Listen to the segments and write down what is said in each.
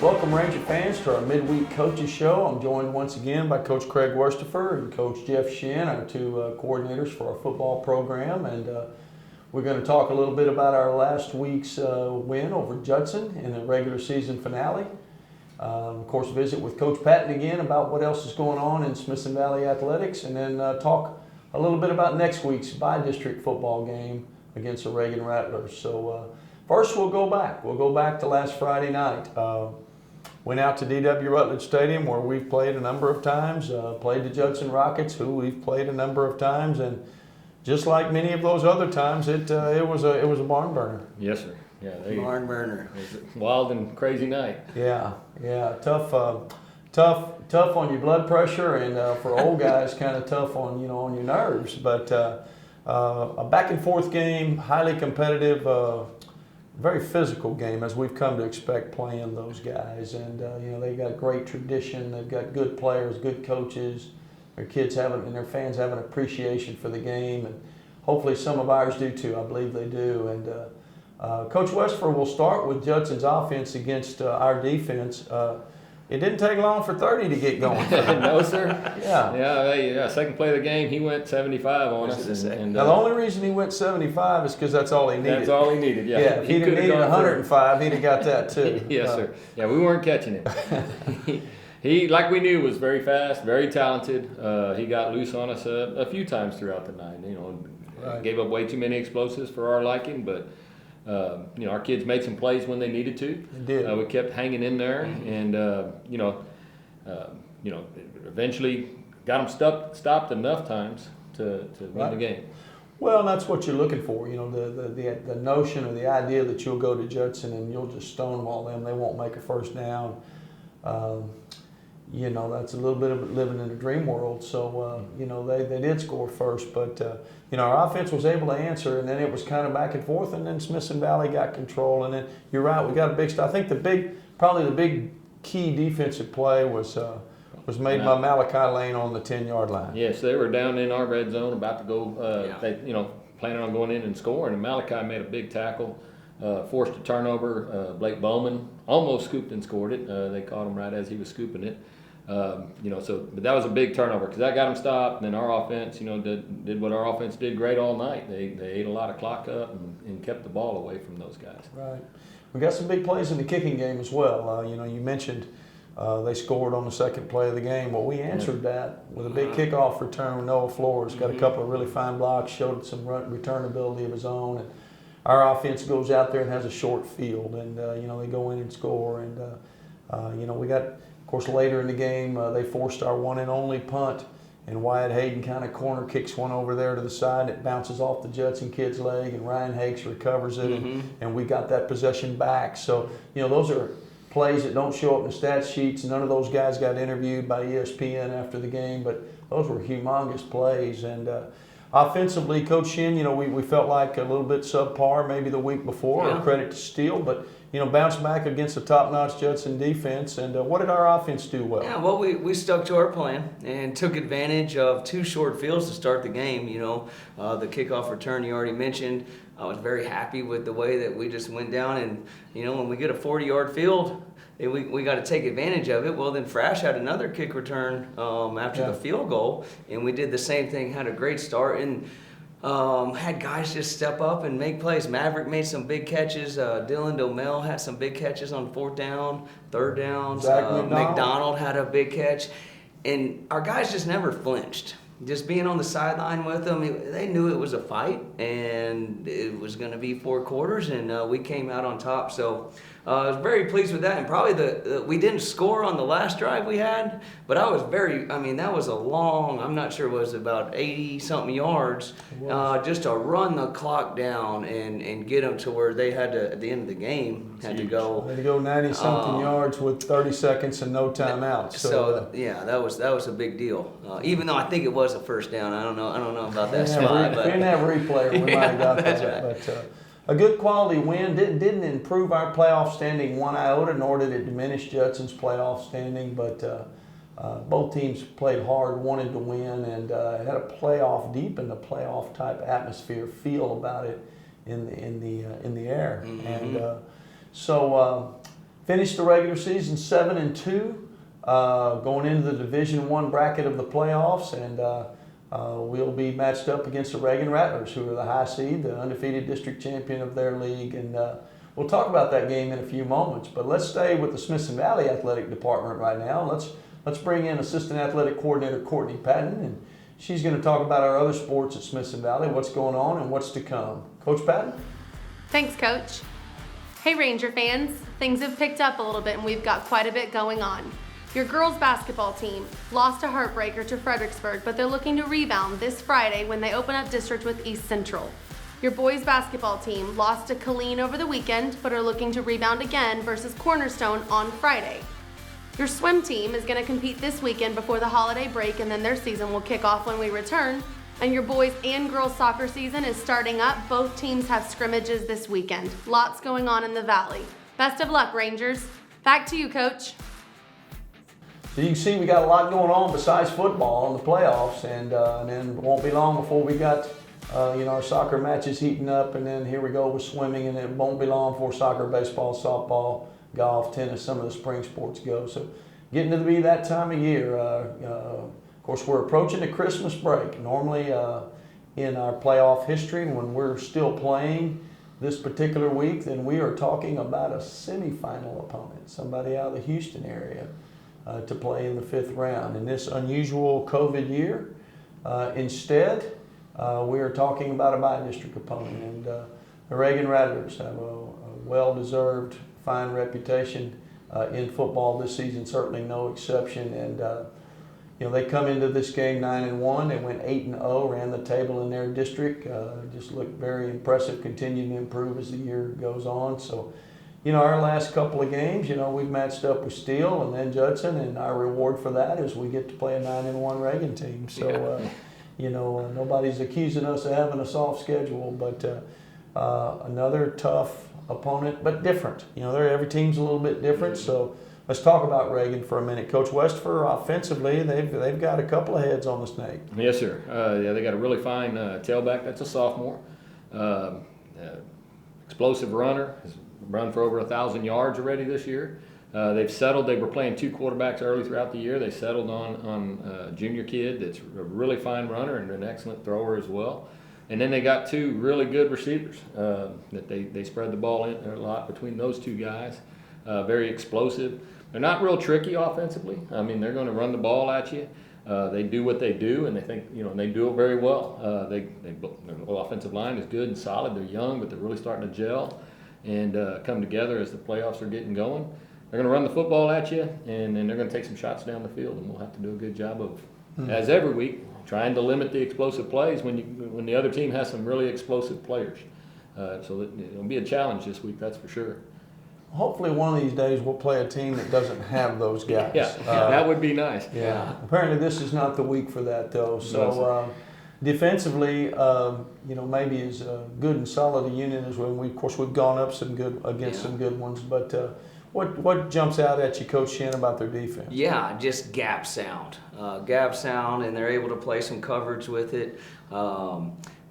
Welcome, Ranger fans, to our midweek coaches show. I'm joined once again by Coach Craig Worstifer and Coach Jeff Shin, our two coordinators for our football program. And we're going to talk a little bit about our last week's win over Judson in the regular season finale. Of course, visit with Coach Patton again about what else is going on in Smithson Valley Athletics, and then talk a little bit about next week's bi-district football game against the Reagan Rattlers. So first we'll go back. We'll go back to last Friday night. Went out to D.W. Rutledge Stadium, where we've played a number of times, played the Judson Rockets, who we've played a number of times, and just like many of those other times, it was a barn burner. Yes, sir. Yeah, barn burner. It was a wild and crazy night. Yeah, tough on your blood pressure, and for old guys, kind of tough on your nerves. But a back and forth game, highly competitive. Very physical game, as we've come to expect playing those guys, and they got great tradition. They've got good players, good coaches. Their kids and their fans have an appreciation for the game, and hopefully some of ours do too. I believe they do. And Coach Westford will start with Judson's offense against our defense. It didn't take long for 30 to get going. No, sir. Yeah. Second play of the game, he went 75 on us. And now, the only reason he went 75 is because that's all he needed. That's all he needed, yeah. If he'd have needed 105, he'd have got that too. Yes, sir. Yeah, we weren't catching him. He, like we knew, was very fast, very talented. He got loose on us a few times throughout the night. Right. Gave up way too many explosives for our liking, but our kids made some plays when they needed to. They did. We kept hanging in there, and eventually got them stopped enough times to win the game. Well, that's what you're looking for. The notion or the idea that you'll go to Judson and you'll just stonewall them. They won't make a first down. That's a little bit of living in a dream world. So, they did score first, but, our offense was able to answer, and then it was kind of back and forth, and then Smithson Valley got control. And then you're right, we got a big stop. I think probably the big key defensive play was made by Malachi Lane on the 10-yard line. Yes, they were down in our red zone, about to go. They, planning on going in and scoring, and Malachi made a big tackle. Forced a turnover. Blake Bowman almost scooped and scored it. They caught him right as he was scooping it. But that was a big turnover because that got him stopped. And then our offense, did what our offense did great all night. They ate a lot of clock up and kept the ball away from those guys. Right. We got some big plays in the kicking game as well. You mentioned they scored on the second play of the game. Well, we answered that with a big kickoff return with Noah Flores. Got a couple of really fine blocks, showed some return ability of his own. And our offense goes out there and has a short field, and they go in and score. And we got, of course, later in the game they forced our one and only punt, and Wyatt Hayden kind of corner kicks one over there to the side. It bounces off the Judson kid's leg, and Ryan Hakes recovers it, and we got that possession back. So those are plays that don't show up in the stat sheets. None of those guys got interviewed by ESPN after the game, but those were humongous plays. And offensively, Coach Shin, we felt like a little bit subpar maybe the week before, or credit to Steele, but bounced back against a top-notch Judson defense. And what did our offense do well? Yeah, well, we stuck to our plan and took advantage of two short fields to start the game. The kickoff return you already mentioned. I was very happy with the way that we just went down, and when we get a 40-yard field, we got to take advantage of it. Well, then Frash had another kick return after the field goal, and we did the same thing, had a great start, and had guys just step up and make plays. Maverick made some big catches. Dylan Domel had some big catches on fourth down, third downs. McDonald had a big catch. And our guys just never flinched. Just being on the sideline with them, they knew it was a fight, and it was going to be 4 quarters, and we came out on top. So I was very pleased with that, and probably we didn't score on the last drive we had, but that was a long, I'm not sure, it was about 80-something yards, just to run the clock down and get them to where they had to, at the end of the game, had to go. They had to go 90-something yards with 30 seconds and no timeouts. So that was a big deal. Even though I think it was a first down, I don't know about that spot. If we didn't have a replay, we might have got that. That's right. But a good quality win. Didn't improve our playoff standing one iota, nor did it diminish Judson's playoff standing. But both teams played hard, wanted to win, and had a playoff, deep in the playoff type atmosphere, feel about it in the air. Mm-hmm. And so finished the regular season 7-2, going into the Division I bracket of the playoffs, and we'll be matched up against the Reagan Rattlers, who are the high seed, the undefeated district champion of their league, and we'll talk about that game in a few moments. But let's stay with the Smithson Valley Athletic Department right now. Let's bring in Assistant Athletic Coordinator Courtney Patton, and she's going to talk about our other sports at Smithson Valley, what's going on and what's to come. Coach Patton? Thanks, Coach. Hey, Ranger fans. Things have picked up a little bit and we've got quite a bit going on. Your girls basketball team lost a heartbreaker to Fredericksburg, but they're looking to rebound this Friday when they open up district with East Central. Your boys basketball team lost to Killeen over the weekend, but are looking to rebound again versus Cornerstone on Friday. Your swim team is going to compete this weekend before the holiday break, and then their season will kick off when we return. And your boys and girls soccer season is starting up. Both teams have scrimmages this weekend. Lots going on in the Valley. Best of luck, Rangers. Back to you, Coach. So you can see we got a lot going on besides football in the playoffs, and then it won't be long before we got our soccer matches heating up, and then here we go with swimming, and it won't be long before soccer, baseball, softball, golf, tennis, some of the spring sports go. So getting to be that time of year. Of course, we're approaching the Christmas break. Normally in our playoff history, when we're still playing this particular week, then we are talking about a semifinal opponent, somebody out of the Houston area to play in the 5th round. In this unusual COVID year, instead, we are talking about a by-district opponent, and the Reagan Rattlers have a well-deserved fine reputation in football this season, certainly no exception. And they come into this game 9-1. They went 8-0, ran the table in their district. Just looked very impressive, continued to improve as the year goes on. So, our last couple of games, we've matched up with Steele and then Judson, and our reward for that is we get to play a 9-1 Reagan team. So, nobody's accusing us of having a soft schedule, but another tough opponent, but different. Every team's a little bit different. So let's talk about Reagan for a minute. Coach Westphal, offensively, they've got a couple of heads on the snake. Yes, sir. They got a really fine tailback. That's a sophomore. Explosive runner. Has run for over 1,000 yards already this year. They've settled. They were playing 2 quarterbacks early throughout the year. They settled on a junior kid that's a really fine runner and an excellent thrower as well. And then they got 2 really good receivers that they spread the ball in a lot between those 2 guys. Very explosive. They're not real tricky offensively. I mean, they're going to run the ball at you. They do what they do, and they think, they do it very well. Their offensive line is good and solid. They're young, but they're really starting to gel and come together as the playoffs are getting going. They're going to run the football at you, and then they're going to take some shots down the field, and we'll have to do a good job of, as every week, trying to limit the explosive plays when the other team has some really explosive players. So it'll be a challenge this week, that's for sure. Hopefully one of these days we'll play a team that doesn't have those guys. Yeah, that would be nice. Yeah. Apparently this is not the week for that, though. So defensively, maybe as good and solid a unit as when we've gone up some good ones. But what jumps out at you, Coach Shen, about their defense? Yeah, just gap sound, and they're able to play some coverage with it.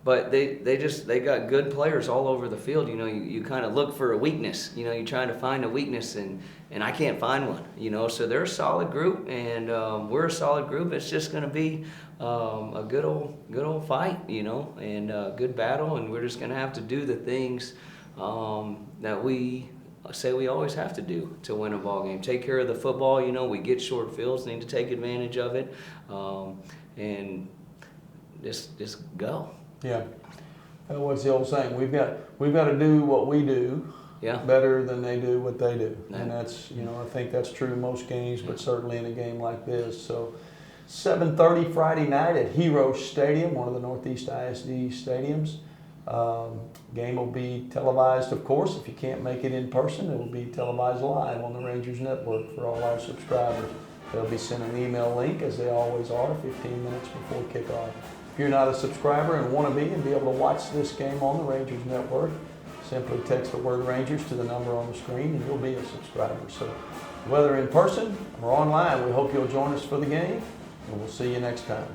But they got good players all over the field. You kind of look for a weakness. You're trying to find a weakness, and I can't find one. So they're a solid group, and we're a solid group. It's just going to be a good old fight, and a good battle, and we're just going to have to do the things that we say we always have to do to win a ball game. Take care of the football. We get short fields, need to take advantage of it, and just go. Yeah. What's the old saying? We've got to do what we do better than they do what they do. And that's, I think that's true in most games, but certainly in a game like this. So 7:30 Friday night at Heroes Stadium, one of the Northeast ISD stadiums. Game will be televised, of course. If you can't make it in person, it will be televised live on the Rangers Network for all our subscribers. They'll be sent an email link, as they always are, 15 minutes before kickoff. If you're not a subscriber and want to be able to watch this game on the Rangers Network, simply text the word Rangers to the number on the screen and you'll be a subscriber. So whether in person or online, we hope you'll join us for the game, and we'll see you next time.